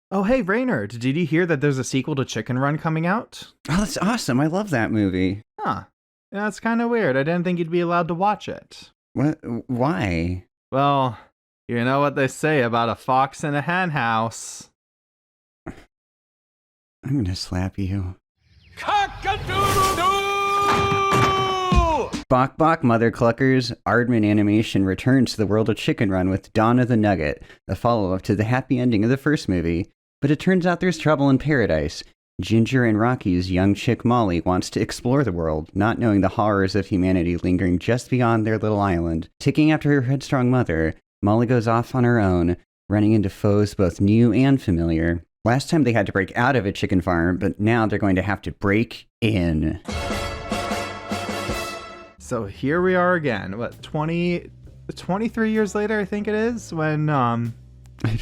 Oh, hey, Raynard, did you hear that there's a sequel to Chicken Run coming out? Oh, that's awesome. I love that movie. Huh. Yeah, that's kind of weird. I didn't think you'd be allowed to watch it. What? Why? Well, you know what they say about a fox in a hen house. I'm gonna slap you. Cock-a-doodle-doo! Bok Bok Mother Cluckers, Aardman Animation returns to the world of Chicken Run with Dawn of the Nugget, a follow-up to the happy ending of the first movie. But it turns out there's trouble in paradise. Ginger and Rocky's young chick Molly wants to explore the world, not knowing the horrors of humanity lingering just beyond their little island. Taking after her headstrong mother, Molly goes off on her own, running into foes both new and familiar. Last time they had to break out of a chicken farm, but now they're going to have to break in. So here we are again, 23 years later, I think it is, when, I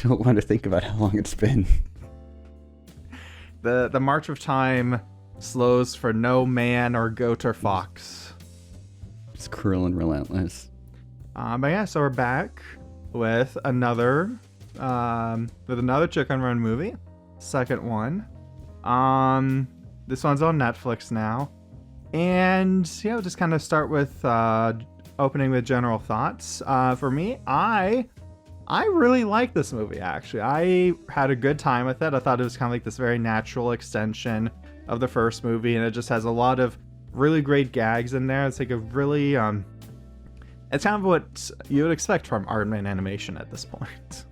don't want to think about how long it's been. The march of time slows for no man or goat or fox. It's cruel and relentless. But yeah, so we're back with another Chicken Run movie. Second one. This one's on Netflix now. And yeah, we'll just kind of start with opening with general thoughts. For me, I really like this movie, actually. I had a good time with it. I thought it was kind of like this very natural extension of the first movie, and it just has a lot of really great gags in there. It's like a really, it's kind of what you would expect from Aardman Animation at this point.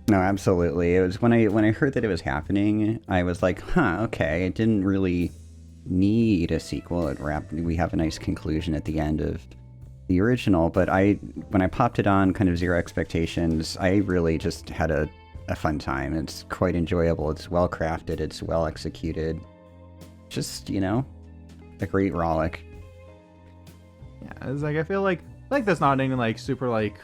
No, absolutely. It was when I heard that it was happening, I was like, huh, okay. It didn't really need a sequel. We have a nice conclusion at the end of the original, but when I popped it on, kind of zero expectations, I really just had a fun time. It's quite enjoyable. It's well crafted. It's well executed. Just, a great rollick. Yeah, it's like, I feel like there's not any like super like,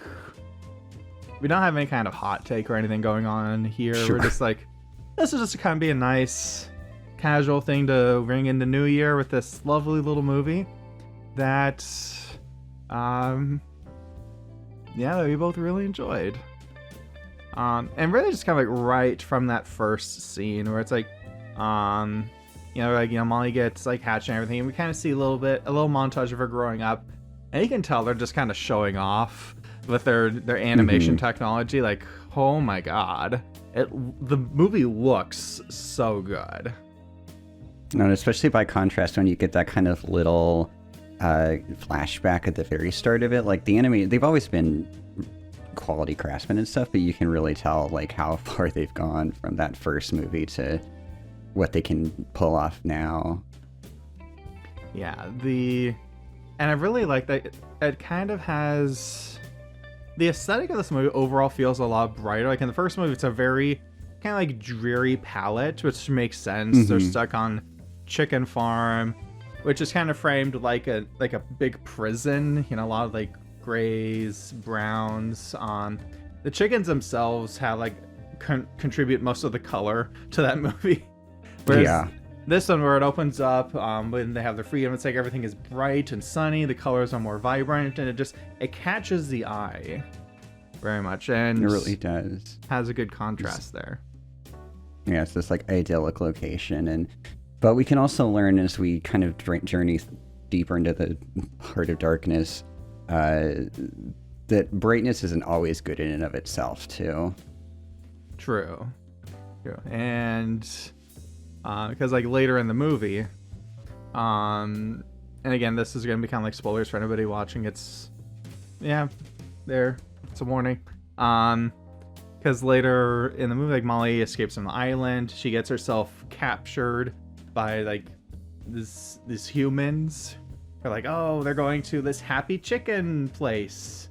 we don't have any kind of hot take or anything going on here. Sure. We're just like, this is just to kind of be a nice casual thing to ring in the new year with this lovely little movie that that we both really enjoyed. And really just kind of like right from that first scene where it's like, Molly gets like hatched and everything, and we kind of see a little montage of her growing up, and you can tell they're just kind of showing off with their animation technology. Like, oh my god, the movie looks so good. No, especially by contrast when you get that kind of little flashback at the very start of it. Like they've always been quality craftsmen and stuff, but you can really tell like how far they've gone from that first movie to what they can pull off now. Yeah, and I really like that it kind of has the aesthetic of this movie overall feels a lot brighter. Like in the first movie, it's a very kind of like dreary palette, which makes sense. They're stuck on chicken farm, which is kind of framed like a big prison, a lot of like grays, browns. The chickens themselves have like contribute most of the color to that movie, whereas this one, where it opens up when they have their freedom, it's like everything is bright and sunny, the colors are more vibrant, and it catches the eye very much, and it really does. Has a good contrast there. Yeah, it's this like idyllic location, but we can also learn as we kind of journey deeper into the heart of darkness that brightness isn't always good in and of itself, too. True. And because like later in the movie, and again, this is going to be kind of like spoilers for anybody watching. It's a warning. Because later in the movie, like Molly escapes from the island. She gets herself captured by like these humans. They're like, oh, they're going to this happy chicken place,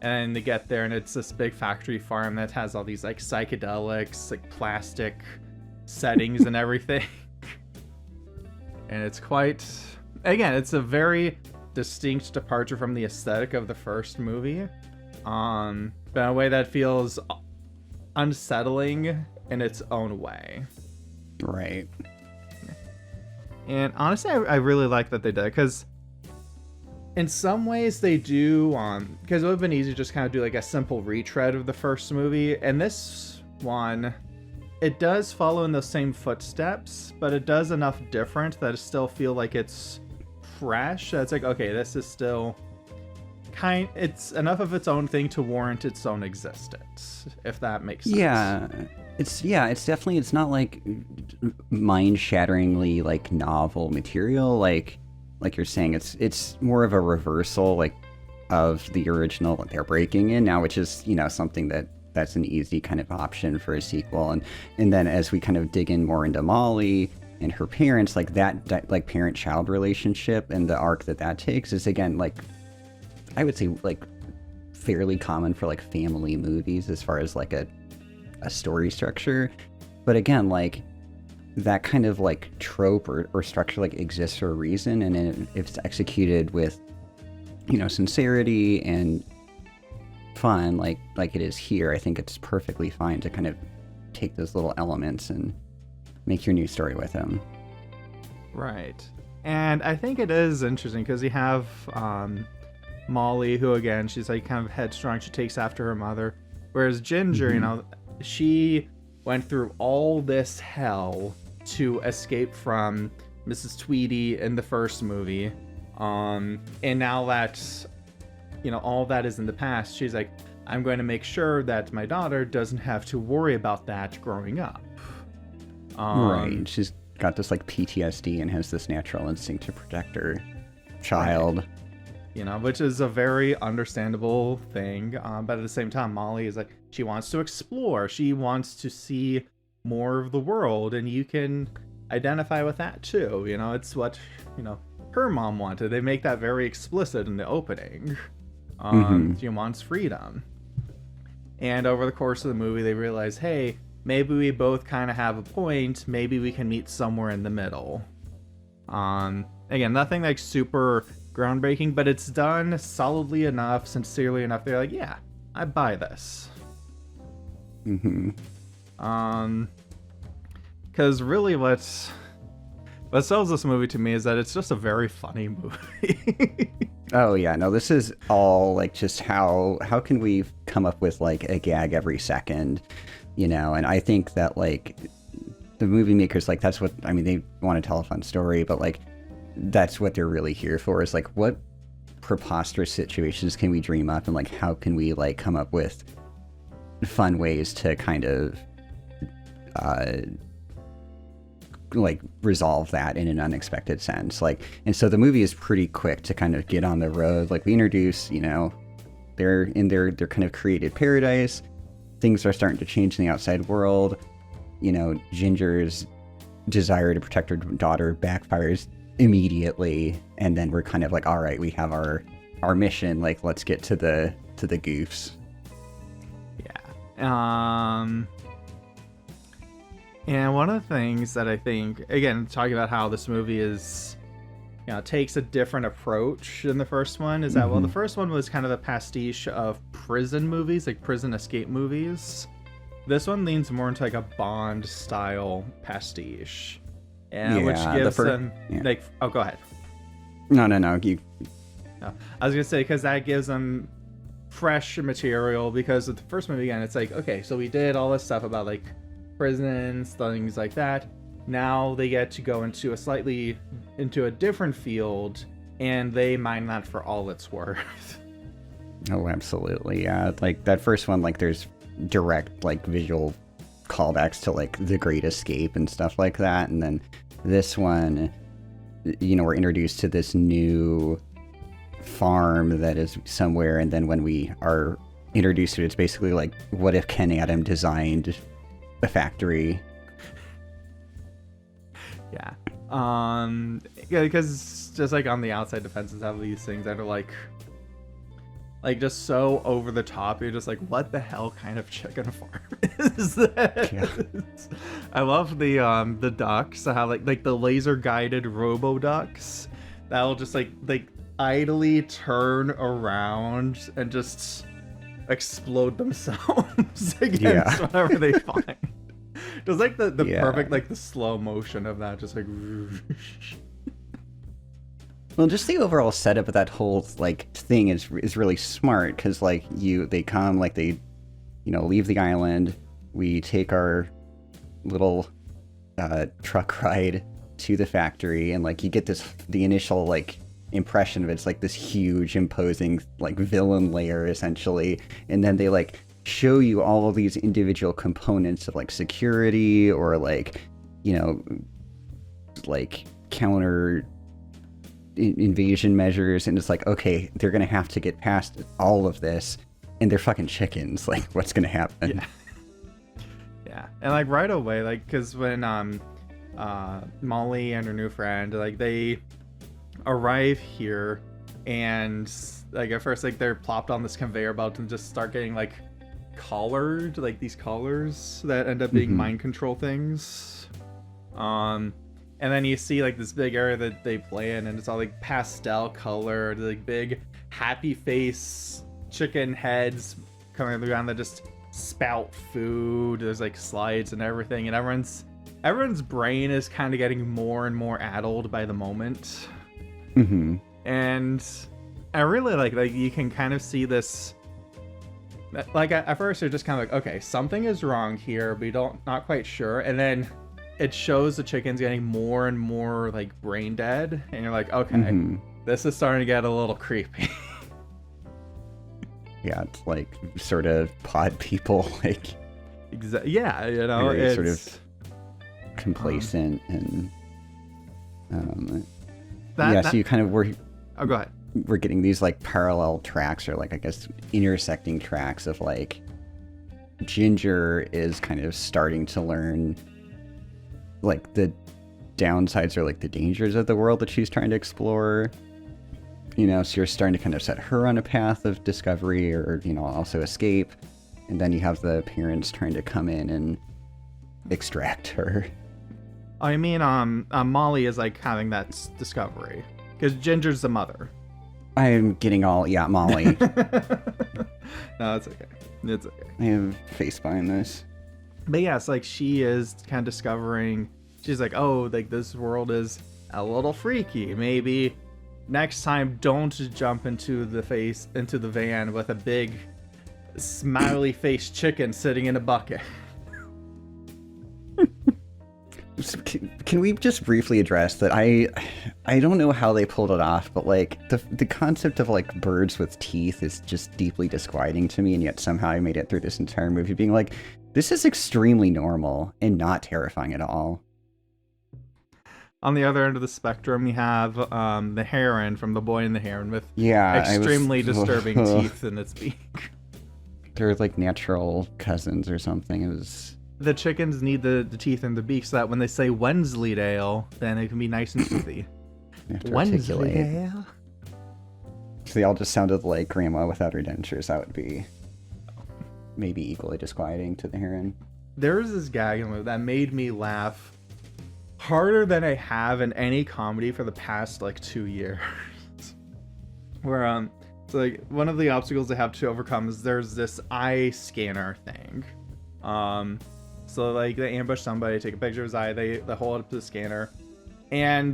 and they get there, and it's this big factory farm that has all these like psychedelics, like plastic settings and everything. And it's it's a very distinct departure from the aesthetic of the first movie, but in a way that feels unsettling in its own way. Right. And honestly, I really like that they did, because in some ways they do, because it would have been easy to just kind of do like a simple retread of the first movie. And this one, it does follow in those same footsteps, but it does enough different that it still feel like it's fresh. It's like, okay, this is still it's enough of its own thing to warrant its own existence, if that makes sense. It's definitely, it's not like mind-shatteringly like novel material like you're saying. It's more of a reversal like of the original that they're breaking in now, which is, you know, something that's an easy kind of option for a sequel. And then as we kind of dig in more into Molly and her parents, like that like parent-child relationship and the arc that takes is, again, like I would say like fairly common for like family movies as far as like a story structure. But again, like that kind of like trope or structure like exists for a reason, and if it's executed with, you know, sincerity and fun like it is here, I think it's perfectly fine to kind of take those little elements and make your new story with them. Right. And I think it is interesting because you have Molly, who, again, she's like kind of headstrong. She takes after her mother. Whereas Ginger, you know, she went through all this hell to escape from Mrs. Tweedy in the first movie. And now that, you know, all that is in the past, she's like, I'm going to make sure that my daughter doesn't have to worry about that growing up. Right. She's got this like PTSD and has this natural instinct to protect her child. Right. You know, which is a very understandable thing. But at the same time, Molly is like, she wants to explore. She wants to see more of the world. And you can identify with that too. You know, it's what, you know, her mom wanted. They make that very explicit in the opening. She wants freedom. And over the course of the movie, they realize, hey, maybe we both kind of have a point. Maybe we can meet somewhere in the middle. Again, nothing like super groundbreaking, but it's done solidly enough, sincerely enough. They're like, yeah, I buy this. Because really what sells this movie to me is that it's just a very funny movie. Oh yeah, no, this is all like just how can we come up with like a gag every second, you know? And I think that like the movie makers, like that's what, I mean, they want to tell a fun story, but like that's what they're really here for, is like what preposterous situations can we dream up, and like how can we like come up with fun ways to kind of like resolve that in an unexpected sense. Like, and so the movie is pretty quick to kind of get on the road. Like we introduce, you know, they're in their kind of created paradise. Things are starting to change in the outside world. You know, Ginger's desire to protect her daughter backfires immediately, and then we're kind of like, all right, we have our mission, like let's get to the goofs. And one of the things that I think, again, talking about how this movie is, you know, takes a different approach than the first one, is that, well, the first one was kind of a pastiche of prison movies, like prison escape movies. This one leans more into like a Bond style pastiche. Which gives them like, oh, go ahead. No, you. No, I was gonna say, because that gives them fresh material, because with the first movie, again, it's like, okay, so we did all this stuff about like prisons, things like that. Now they get to go into a different field, and they mine that for all it's worth. Oh, absolutely. Yeah, like that first one, like there's direct like visual callbacks to like The Great Escape and stuff like that. And then this one, you know, we're introduced to this new farm that is somewhere, and then when we are introduced to it, it's basically like, what if Ken Adam designed a factory? Because just like on the outside defenses have these things that are like just so over the top. You're just like, what the hell kind of chicken farm is this? Yeah. I love the ducks, how like the laser guided robo ducks that'll just like idly turn around and just explode themselves against whatever they find. Just like the perfect, like the slow motion of that, just like. Well, just the overall setup of that whole like thing is really smart, because like they come, like they, you know, leave the island. We take our little truck ride to the factory, and like you get the initial like impression of it's like this huge imposing like villain layer essentially, and then they like show you all of these individual components of like security or like, you know, like counter invasion measures, and it's like, okay, they're gonna have to get past all of this, and they're fucking chickens. Like, what's gonna happen? Yeah, and like right away, like, because when Molly and her new friend, like, they arrive here, and like at first, like, they're plopped on this conveyor belt and just start getting like collared, like these collars that end up being mind control things. And then you see like this big area that they play in, and it's all like pastel colored, like big happy face chicken heads coming around that just spout food. There's like slides and everything, and everyone's brain is kind of getting more and more addled by the moment. And I really like you can kind of see this. Like at first you're just kind of like, okay, something is wrong here, but not quite sure, and then it shows the chickens getting more and more like brain dead, and you're like, okay, this is starting to get a little creepy. Yeah, it's like sort of pod people, like yeah, you know, very it's sort of complacent and so you kind of were. Oh, go ahead. We're getting these like parallel tracks, or like I guess intersecting tracks of like Ginger is kind of starting to learn like the downsides or like the dangers of the world that she's trying to explore, you know, so you're starting to kind of set her on a path of discovery, or, you know, also escape, and then you have the parents trying to come in and extract her. I mean, Molly is like having that discovery because Ginger's the mother. I'm getting all Molly. No, it's okay. It's okay. I have face behind this. But yeah, it's like she is kind of discovering. She's like, oh, like this world is a little freaky. Maybe next time, don't jump into the van with a big smiley faced chicken sitting in a bucket. Can we just briefly address that? I don't know how they pulled it off, but like the concept of like birds with teeth is just deeply disquieting to me, and yet somehow I made it through this entire movie being like, this is extremely normal and not terrifying at all. On the other end of the spectrum, you have the heron from The Boy and the Heron with extremely disturbing teeth in its beak. They're like natural cousins or something. It was. The chickens need the teeth in the beak so that when they say Wensleydale, then it can be nice and toothy. Wensleydale? So they all just sounded like grandma without her dentures. That would be maybe equally disquieting to the heron. There was this gag in the movie that made me laugh harder than I have in any comedy for the past like 2 years. Where so like one of the obstacles they have to overcome is there's this eye scanner thing. So like they ambush somebody, take a picture of his eye, they hold it up to the scanner, and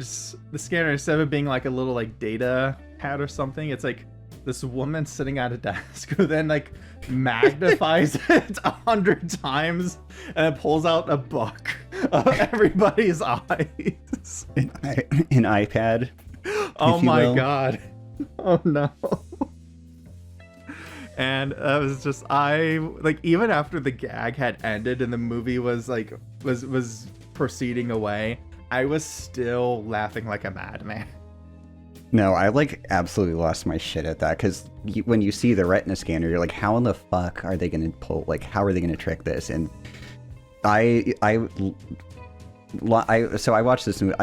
the scanner, instead of being like a little like data pad or something, it's like this woman sitting at a desk who then like magnifies it 100 times and it pulls out a book of everybody's eyes. An iPad. Oh my god. Oh no. And it was just, even after the gag had ended and the movie was proceeding away, I was still laughing like a madman. No, I like absolutely lost my shit at that, because when you see the retina scanner, you're like, how in the fuck are they going to pull, like, how are they going to trick this? And so I watched this movie.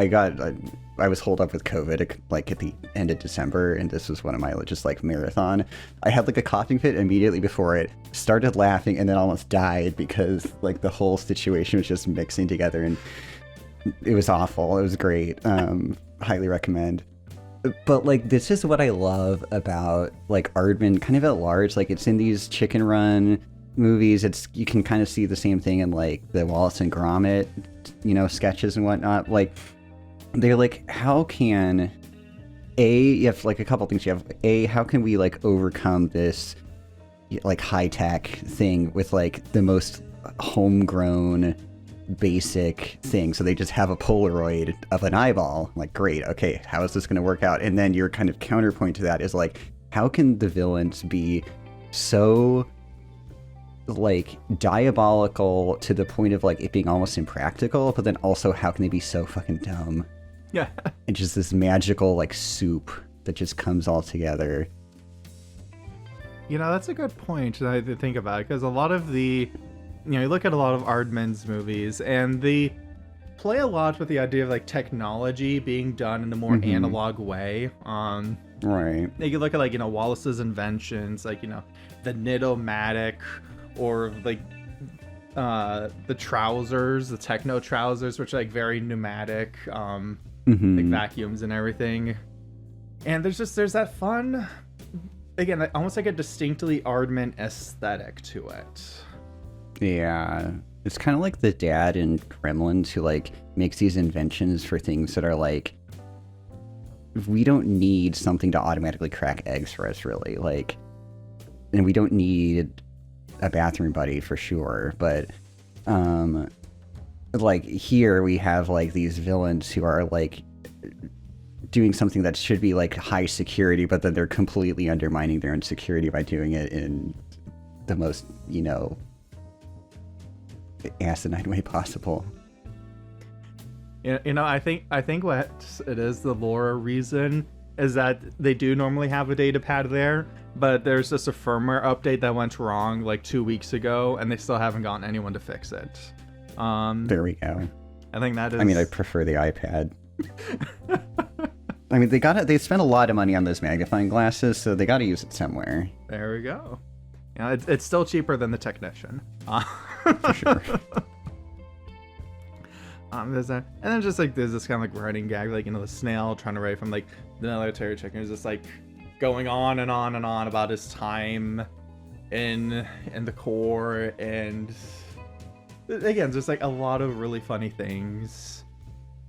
I was holed up with COVID like at the end of December, and this was one of my just like marathon. I had like a coughing fit immediately before it, started laughing, and then almost died because like the whole situation was just mixing together, and it was awful. It was great. Highly recommend. But like this is what I love about like Aardman kind of at large. Like it's in these Chicken Run movies. You can kind of see the same thing in like the Wallace and Gromit, you know, sketches and whatnot. Like they're like, how can you have like a couple things. You have how can we like overcome this like high tech thing with like the most homegrown basic thing. So they just have a Polaroid of an eyeball. Like, great, okay, how is this going to work out? And then your kind of counterpoint to that is like, how can the villains be so like diabolical to the point of like it being almost impractical, but then also how can they be so fucking dumb? Yeah. And just this magical like soup that just comes all together. You know, that's a good point to think about, because a lot of the, you know, you look at a lot of Aardman's movies and they play a lot with the idea of like technology being done in a more analog way. Right. You look at like, you know, Wallace's inventions, like, you know, the Knit-O-Matic, or like the trousers, the techno trousers, which are like very pneumatic, like vacuums and everything. And there's that fun, again, almost like a distinctly Aardman aesthetic to it. Yeah. It's kind of like the dad in Gremlins who like makes these inventions for things that are like, we don't need something to automatically crack eggs for us, really. Like, and we don't need a bathroom buddy for sure, but like here we have like these villains who are like doing something that should be like high security, but then they're completely undermining their own security by doing it in the most, you know, asinine way possible. You know, I think what it is, the lore reason is that they do normally have a data pad there, but there's just a firmware update that went wrong like 2 weeks ago, and they still haven't gotten anyone to fix it. There we go. I think that is... I mean, I prefer the iPad. I mean, they spent a lot of money on those magnifying glasses, so they got to use it somewhere. There we go. Yeah, it's still cheaper than the Technician. For sure. There's that, and then just like there's this kind of like running gag, like, you know, the snail trying to run from like the military chicken is just like going on and on and on about his time in the Corps, and again, just like a lot of really funny things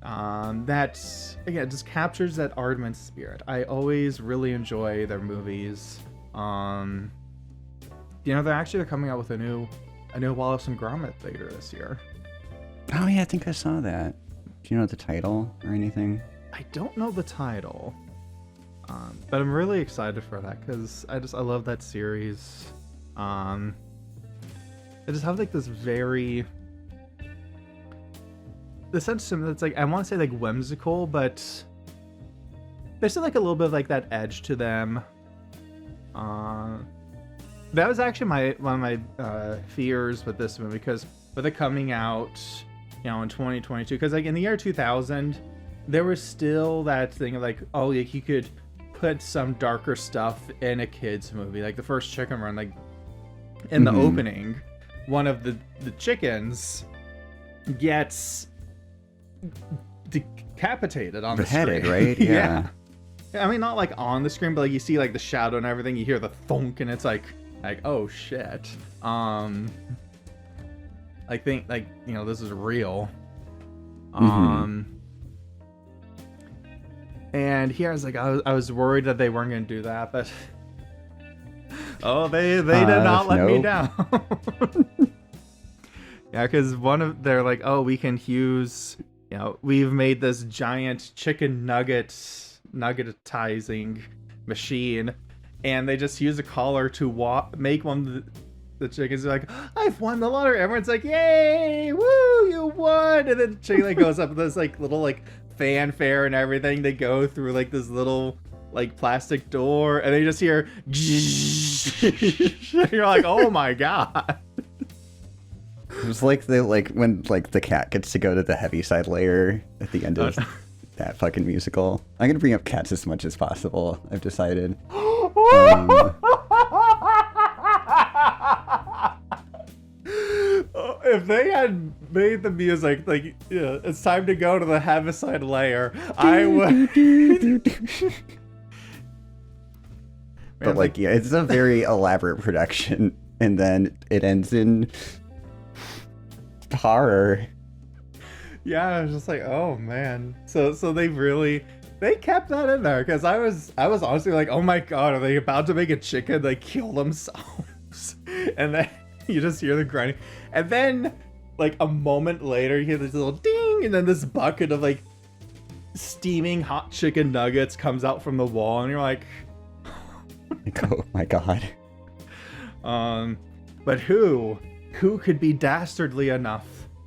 that again just captures that Aardman spirit. I always really enjoy their movies. You know, they're coming out with a new Wallace and Gromit later this year. Oh yeah, I think I saw that. Do you know the title or anything? I don't know the title, but I'm really excited for that because I love that series. I just have like this very, the sense to me that's like, I want to say like whimsical, but there's still like a little bit of like that edge to them. That was actually one of my fears with this movie, because with it coming out, you know, in 2022, because like in the year 2000, there was still that thing of like, oh, like you could put some darker stuff in a kid's movie, like the first Chicken Run, like in the opening, one of the chickens gets decapitated on the screen, right? Yeah. I mean, not like on the screen, but like you see like the shadow and everything, you hear the thunk, and it's like oh shit. I think, like, you know, this is real. And here I was like, I was worried that they weren't going to do that, but oh, they did not let me down. Yeah, because they're like, oh, we can use, you know, we've made this giant chicken nuggetizing machine, and they just use a collar to make one. The chickens are like, I've won the lottery. Everyone's like, yay, woo, you won. And then the chicken like goes up with this like little like fanfare and everything. They go through like this little like plastic door, and they just hear you're like, oh my god. It was like when the cat gets to go to the Heaviside layer at the end of that fucking musical. I'm gonna bring up cats as much as possible, I've decided. If they had made the music like, you know, it's time to go to the Heaviside layer, I would. But like, yeah, it's a very elaborate production, and then it ends in horror. Yeah, I was just like, oh man. So they kept that in there, because I was honestly like, oh my god, are they about to make a chicken like kill themselves? And then you just hear the grinding, and then like a moment later, you hear this little ding, and then this bucket of like steaming hot chicken nuggets comes out from the wall, and you're like, oh my god. But who could be dastardly enough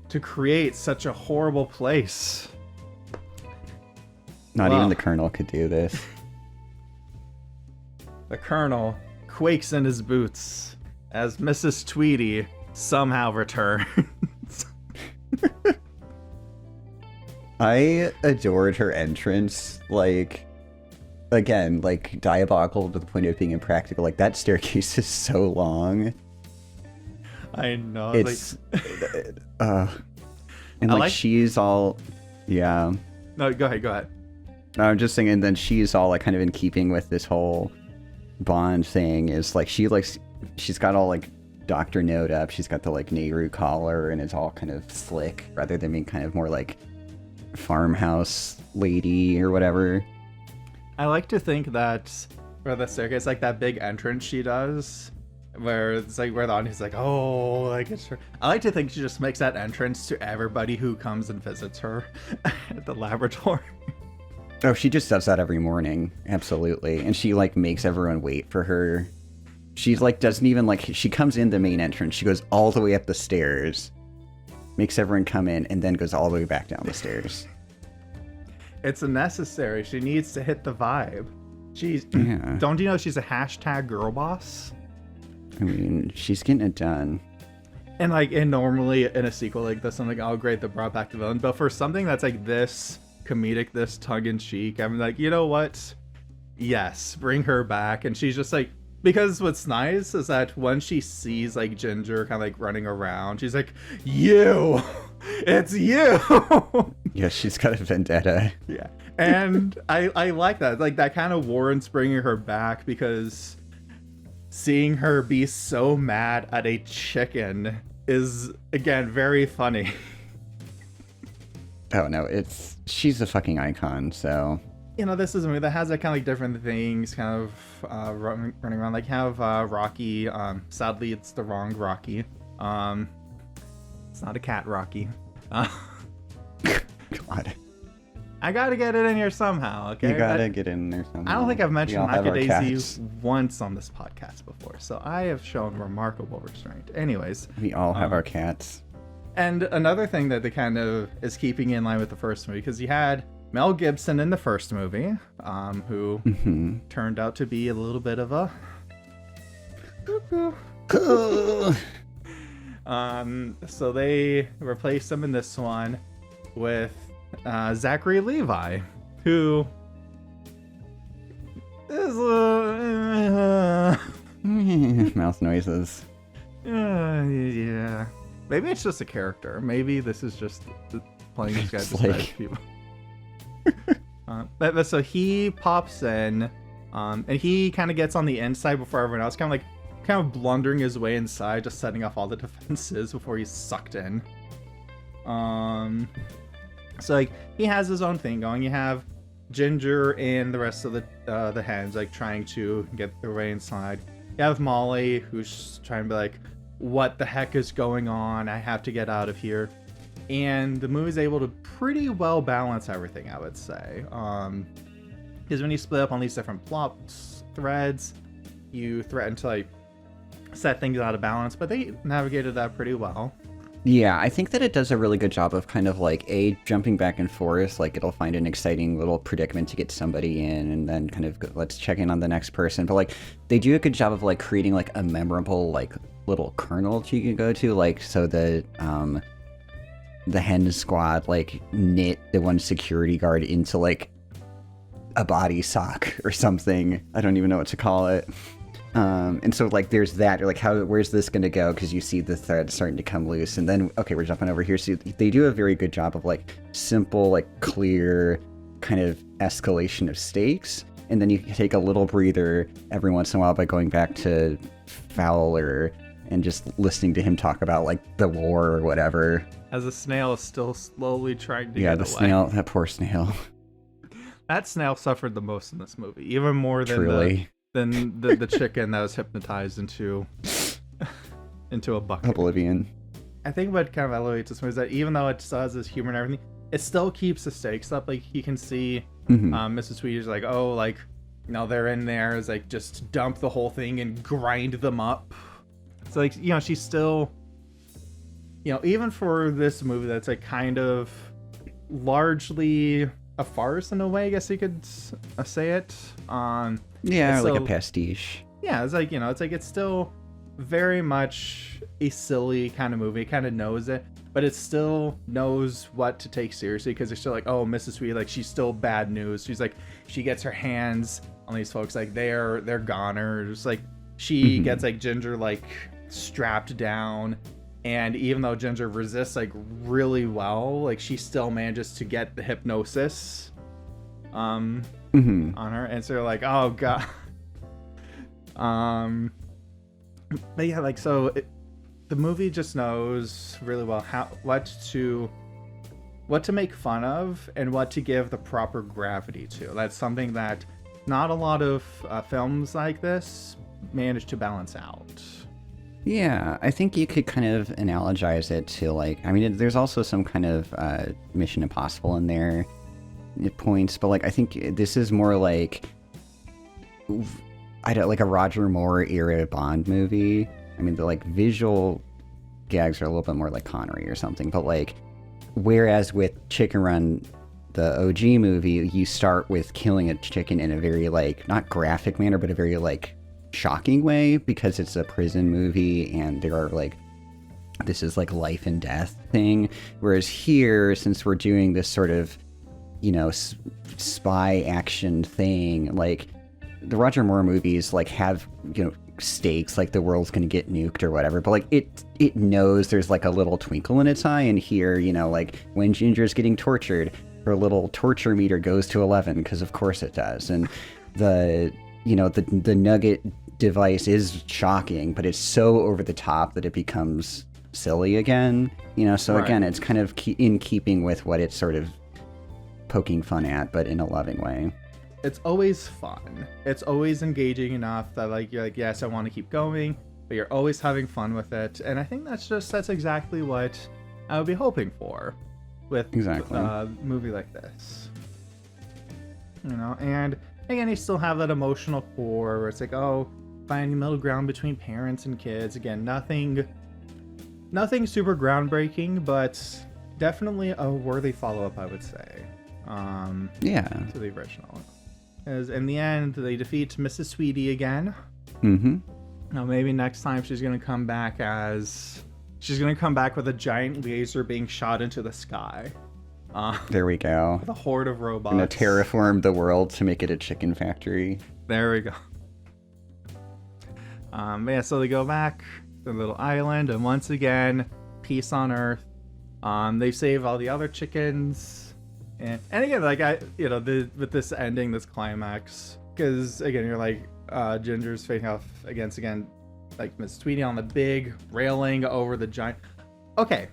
to create such a horrible place? Not even the Colonel could do this. The Colonel quakes in his boots as Mrs. Tweedy somehow returns. I adored her entrance. Like, again, like diabolical to the point of being impractical. Like, that staircase is so long. I know. It's and like she's all, yeah. No, go ahead. I'm just saying, and then she's all like kind of in keeping with this whole Bond thing. Is like she's got all like Dr. Note up. She's got the like Nehru collar, and it's all kind of slick rather than being kind of more like farmhouse lady or whatever. I like to think that for the staircase, like that big entrance she does, where it's like where the audience is like, oh, like it's her. I like to think she just makes that entrance to everybody who comes and visits her at the laboratory. Oh, she just does that every morning, absolutely, and she like makes everyone wait for her. She's like doesn't even like she comes in the main entrance. She goes all the way up the stairs, makes everyone come in, and then goes all the way back down the stairs. It's necessary. She needs to hit the vibe. Yeah. Don't you know she's a hashtag girl boss? I mean, she's getting it done. And like, and normally in a sequel like this, I'm like, oh great, they brought back the villain. But for something that's like this comedic, this tongue-in-cheek, I'm like, you know what? Yes, bring her back. And she's just like, because what's nice is that when she sees like Ginger kind of like running around, she's like, you, it's you. Yeah, she's got a vendetta. Yeah, and I like that. Like that kind of warrants bringing her back, because seeing her be so mad at a chicken is again very funny. Oh no, she's a fucking icon. So you know, this is a movie that has that kind of like different things kind of running around. Like have Rocky. Sadly, it's the wrong Rocky. It's not a cat Rocky. God. I gotta get it in here somehow, okay? You gotta get in there somehow. I don't think I've mentioned Macadaisy cats. once on this podcast before, so I have shown remarkable restraint. Anyways. We all have our cats. And another thing that they kind of is keeping in line with the first movie, because you had Mel Gibson in the first movie, who turned out to be a little bit of a... So they replaced him in this one with Zachary Levi, who is mouth noises. Yeah. Maybe it's just a character. Maybe this is just playing this guy to like... people. But so he pops in, and he kind of gets on the inside before everyone else, kind of blundering his way inside, just setting off all the defenses before he's sucked in. So like he has his own thing going. You have Ginger and the rest of the hens like trying to get their way inside. You have Molly, who's trying to be like, what the heck is going on? I have to get out of here. And the movie's able to pretty well balance everything, I would say. Because when you split up on these different plot threads, you threaten to like set things out of balance, but they navigated that pretty well. Yeah, I think that it does a really good job of kind of like jumping back and forth. Like it'll find an exciting little predicament to get somebody in, and then kind of let's check in on the next person. But like they do a good job of like creating like a memorable like little kernel you can go to. Like so the hen squad like knit the one security guard into like a body sock or something. I don't even know what to call it. And so like there's that, you're like, where's this gonna go? Because you see the thread starting to come loose, and then okay, we're jumping over here. So they do a very good job of like simple, like clear kind of escalation of stakes, and then you take a little breather every once in a while by going back to Fowler and just listening to him talk about like the war or whatever. As the snail is still slowly trying to get away. Snail, that poor snail. That snail suffered the most in this movie, even more than Truly. Than the chicken that was hypnotized into a bucket. Oblivion. I think what kind of elevates this movie is that even though it still has this humor and everything, it still keeps the stakes up. Like, you can see Mrs. Tweedy's like, oh, like, you know, they're in there, is like, just dump the whole thing and grind them up. So, like, you know, she's still, you know, even for this movie that's like kind of largely a farce in a way, I guess you could say it. Yeah, like a pastiche. Yeah, it's like, you know, it's still very much a silly kind of movie. It kind of knows it, but it still knows what to take seriously, because they're still like, oh, Mrs. Tweedy, like, she's still bad news. She's like, she gets her hands on these folks, like, they're goners. Like, she gets like Ginger like strapped down, and even though Ginger resists like really well, like, she still manages to get the hypnosis on her, and so they're like, oh god. But yeah, like, so the movie just knows really well what to make fun of and what to give the proper gravity to. That's something that not a lot of films like this manage to balance out. Yeah, I think you could kind of analogize it to, like, I mean, there's also some kind of Mission Impossible in there at points, but, like, I think this is more like, I don't, like a Roger Moore era Bond movie. I mean, the, like, visual gags are a little bit more like Connery or something, but, like, whereas with Chicken Run, the OG movie, you start with killing a chicken in a very, like, not graphic manner, but a very, like, shocking way, because it's a prison movie and there are, like, this is like life and death thing. Whereas here, since we're doing this sort of, you know, spy action thing, like, the Roger Moore movies, like, have, you know, stakes, like the world's gonna get nuked or whatever, but, like, it knows there's, like, a little twinkle in its eye. And here, you know, like, when Ginger's getting tortured, her little torture meter goes to 11, because of course it does. And the, you know, the Nugget device is shocking, but it's so over the top that it becomes silly again, you know. So again, it's kind of in keeping with what it's sort of poking fun at, but in a loving way. It's always fun. It's always engaging enough that, like, you're like, yes, I want to keep going, but you're always having fun with it. And I think that's exactly what I would be hoping for with a movie like this, you know. And again, you still have that emotional core where it's like, oh, finding middle ground between parents and kids. Again, nothing super groundbreaking, but definitely a worthy follow-up, I would say. To the original. As in the end, they defeat Mrs. Tweedy again. Now maybe next time she's gonna come back with a giant laser being shot into the sky. There we go. With a horde of robots. Gonna terraform the world to make it a chicken factory. There we go. But yeah, so they go back to the little island, and once again, peace on Earth. They save all the other chickens. And again, like, with this ending, this climax, because again, you're like, Ginger's facing off against, again, like, Miss Tweedy on the big railing over the giant. Okay,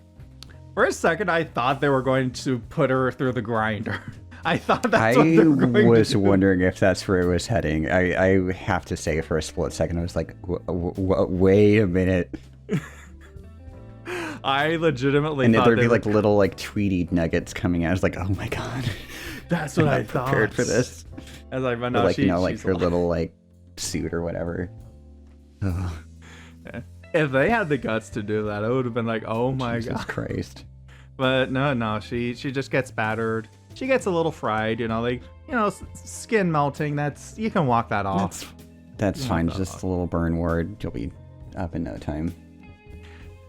for a second, I thought they were going to put her through the grinder. I thought that's what they were going to do. I was wondering if that's where it was heading. I have to say, for a split second, I was like, wait a minute. I legitimately thought there'd be like little, like, Tweedy nuggets coming out. I was like, oh my god. That's what I thought. Prepared for this. I was like, but no, or, like, you know, like her little, like, suit or whatever. Yeah. If they had the guts to do that, it would have been like, oh my Jesus god. Christ. But no, she just gets battered. She gets a little fried, you know, like, you know, skin melting. You can walk that off. That's fine. Just a little burn ward. You'll be up in no time.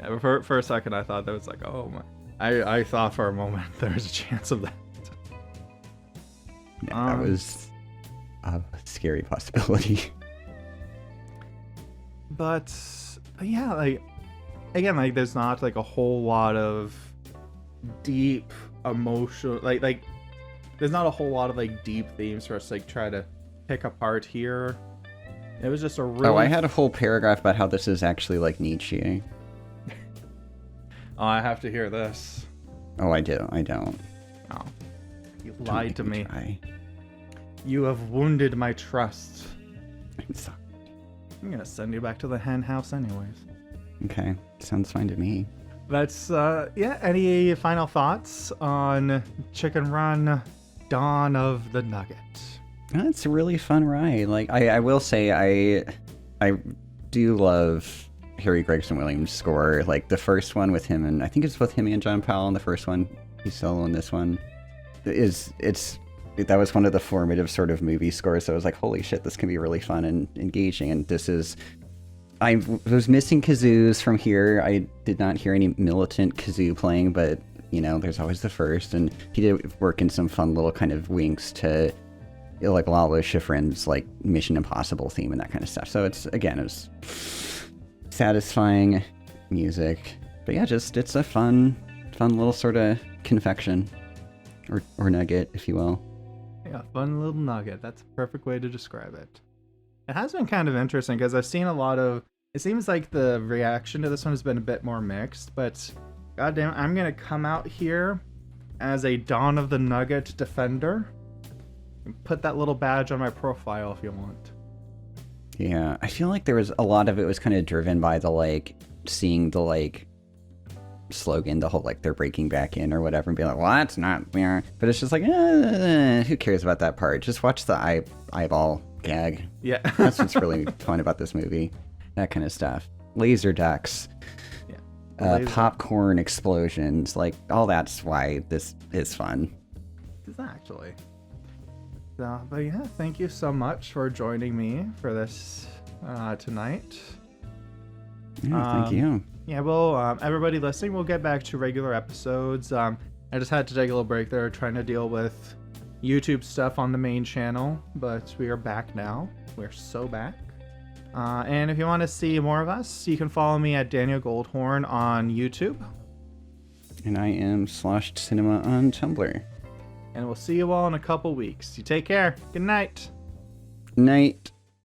Yeah, but for a second, I thought that was like, oh my. I thought for a moment there was a chance of that. Yeah, that was a scary possibility. But yeah, like, again, like, there's not, like, a whole lot of deep emotional, like there's not a whole lot of, like, deep themes for us to, like, try to pick apart here. It was just a really... Oh, I had a whole paragraph about how this is actually like Nietzsche. Oh, I have to hear this. Oh, I don't. Oh, you lied to me. You have wounded my trust. I'm sorry. I'm gonna send you back to the hen house anyways. Okay, sounds fine to me. That's any final thoughts on Chicken Run Dawn of the Nugget? It's a really fun ride. Like I will say I do love Harry Gregson Williams' score. Like the first one with him, and I think it's both him and John Powell in the first one. He's solo in this one. That was one of the formative sort of movie scores. So I was like, holy shit, this can be really fun and engaging. And this is, I was missing kazoos from here. I did not hear any militant kazoo playing, but you know, there's always the first. And he did work in some fun little kind of winks to like Lalo Schifrin's like Mission Impossible theme and that kind of stuff. So it was satisfying music. But yeah, it's a fun little sort of confection or nugget, if you will. Yeah, fun little nugget. That's a perfect way to describe it. It has been kind of interesting because I've seen a lot of... It seems like the reaction to this one has been a bit more mixed, but goddamn, I'm going to come out here as a Dawn of the Nugget defender. Put that little badge on my profile if you want. Yeah, I feel like there was a lot of it was kind of driven by the, like, seeing the, like, slogan, the whole like they're breaking back in or whatever, and be like, well, that's not there. But it's just like, who cares about that part? Just watch the eyeball gag. Yeah. That's what's really fun about this movie. That kind of stuff. Laser ducks. Yeah. Popcorn explosions. Like, all that's why this is fun. Exactly. So, but yeah, thank you so much for joining me for this tonight. Yeah, thank you. Yeah, well, everybody listening, we'll get back to regular episodes. I just had to take a little break there trying to deal with YouTube stuff on the main channel, but we are back now. We're so back. And if you want to see more of us, you can follow me at Daniel Goldhorn on YouTube. And I am Sloshed Cinema on Tumblr. And we'll see you all in a couple weeks. You take care. Good night. Night.